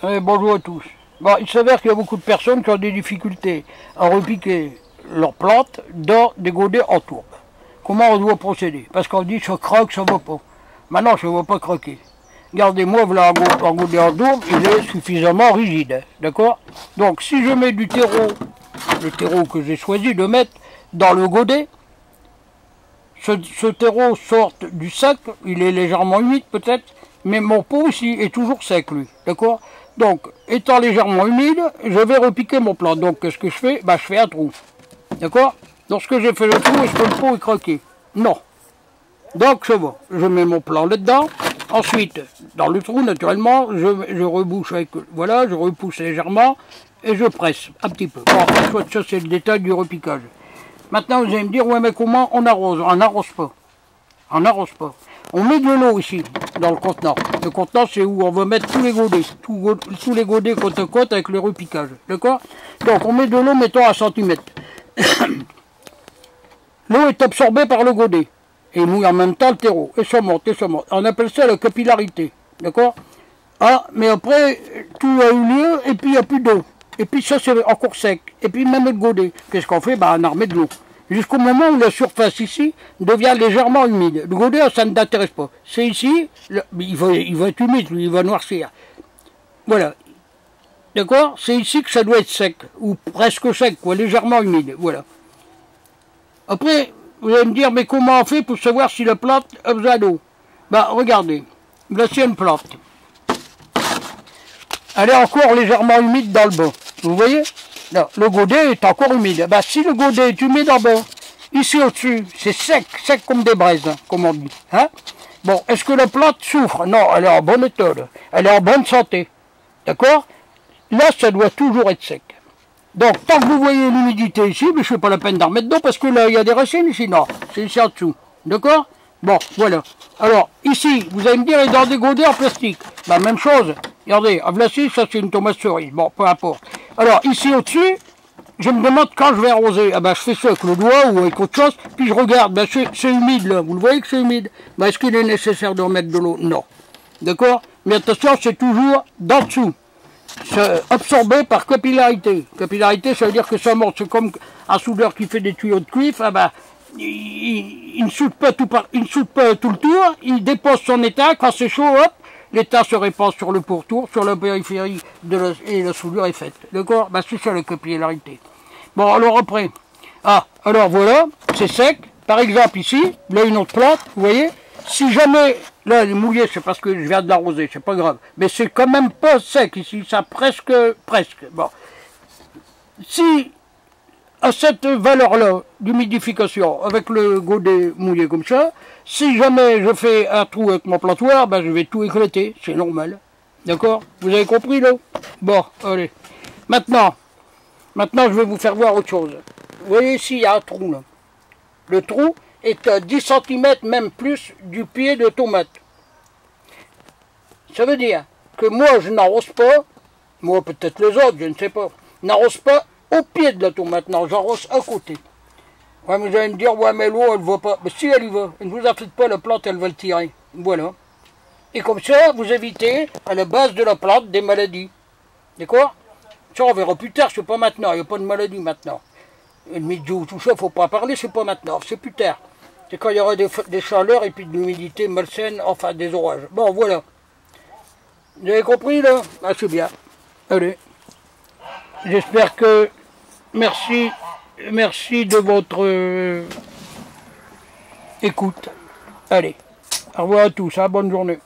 Bonjour à tous. Bon, il s'avère qu'il y a beaucoup de personnes qui ont des difficultés à repiquer leurs plantes dans des godets en tourbe. Comment on doit procéder? Parce qu'on dit ça croque, ça ne va pas. Maintenant, ça ne va pas croquer. Regardez-moi, voilà un godet en tourbe, il est suffisamment rigide. D'accord? Donc, si je mets du terreau, le terreau que j'ai choisi de mettre dans le godet, ce terreau sort du sec, il est légèrement humide peut-être, mais mon pot ici est toujours sec, lui. D'accord? Donc, étant légèrement humide, je vais repiquer mon plant. Donc, qu'est-ce que je fais? Je fais un trou. D'accord? Lorsque j'ai fait le trou, est-ce que le pot est croqué? Non. Donc, c'est bon. Je mets mon plant là-dedans. Ensuite, dans le trou, naturellement, je rebouche avec... Voilà, je repousse légèrement et je presse un petit peu. Bon, ça, c'est le détail du repiquage. Maintenant, vous allez me dire, ouais, mais comment on arrose? On n'arrose pas. On n'arrose pas. On met de l'eau ici, dans le contenant. Le contenant, c'est où on va mettre tous les godets. Tous les godets côte à côte avec le repiquage. D'accord? Donc, on met de l'eau, mettons à 1 cm. L'eau est absorbée par le godet. Et mouille en même temps le terreau. Et ça monte, et ça monte. On appelle ça la capillarité. D'accord? Ah, mais après, tout a eu lieu, et puis il n'y a plus d'eau. Et puis ça, c'est encore sec. Et puis même le godet. Qu'est-ce qu'on fait? On en remet de l'eau. Jusqu'au moment où la surface ici devient légèrement humide. Le godet, ça ne t'intéresse pas. C'est ici, il va être humide, lui, il va noircir. Voilà. D'accord? C'est ici que ça doit être sec, ou presque sec, quoi, légèrement humide. Voilà. Après, vous allez me dire, mais comment on fait pour savoir si la plante a besoin d'eau? Regardez. Voici une plante. Elle est encore légèrement humide dans le bas. Vous voyez? Là, le godet est encore humide. Si le godet est humide en bas, ici au-dessus, c'est sec, sec comme des braises, hein, comme on dit. Hein? Bon, est-ce que la plante souffre? Non, elle est en bonne état. Elle est en bonne santé. D'accord? Là, ça doit toujours être sec. Donc, tant que vous voyez l'humidité ici, je ne fais pas la peine d'en remettre d'eau parce que là, il y a des racines ici. Non, c'est ici en dessous. D'accord? Bon, voilà. Alors, ici, vous allez me dire, dans des godets en plastique. Même chose. Regardez, à Vlassy, ça c'est une tomate cerise. Bon, peu importe. Alors, ici au-dessus, je me demande quand je vais arroser. Je fais ça avec le doigt ou avec autre chose, puis je regarde. C'est humide là. Vous le voyez que c'est humide? Est-ce qu'il est nécessaire de remettre de l'eau? Non. D'accord? Mais attention, c'est toujours d'en dessous. C'est absorbé par capillarité. Capillarité, ça veut dire que ça monte. C'est comme un soudeur qui fait des tuyaux de cuivre. Il ne soude pas tout le tour. Il dépose son étain. Quand c'est chaud, hop, l'étain se répand sur le pourtour, sur la périphérie et la soudure est faite. D'accord? C'est ça la capillarité. Bon, alors après. Alors voilà, c'est sec. Par exemple ici, là une autre plante, vous voyez? Si jamais, là elle est mouillée, c'est parce que je viens de l'arroser, c'est pas grave. Mais c'est quand même pas sec ici, ça presque. Bon. Si, à cette valeur-là d'humidification, avec le godet mouillé comme ça, si jamais je fais un trou avec mon plantoir, je vais tout éclater, c'est normal. D'accord? Vous avez compris là? Bon, allez. Maintenant, je vais vous faire voir autre chose. Vous voyez ici, il y a un trou là. Le trou est à 10 cm, même plus, du pied de tomate. Ça veut dire que moi, je n'arrose pas, moi peut-être les autres, je ne sais pas, n'arrose pas au pied de la tomate, non, j'arrose à côté. Ouais, mais vous allez me dire, ouais, mais l'eau, elle ne va pas. Mais si, elle y va. Ne vous affectez pas, la plante, elle va le tirer. Voilà. Et comme ça, vous évitez, à la base de la plante, des maladies. D'accord? Ça, on verra plus tard, c'est pas maintenant, il n'y a pas de maladie maintenant. Le mildiou, tout ça, il ne faut pas parler, c'est pas maintenant, c'est plus tard. C'est quand il y aura des chaleurs et puis de l'humidité malsaine, enfin des orages. Bon, voilà. Vous avez compris, là? C'est bien. Allez. J'espère que... Merci de votre écoute. Allez. Au revoir à tous, bonne journée.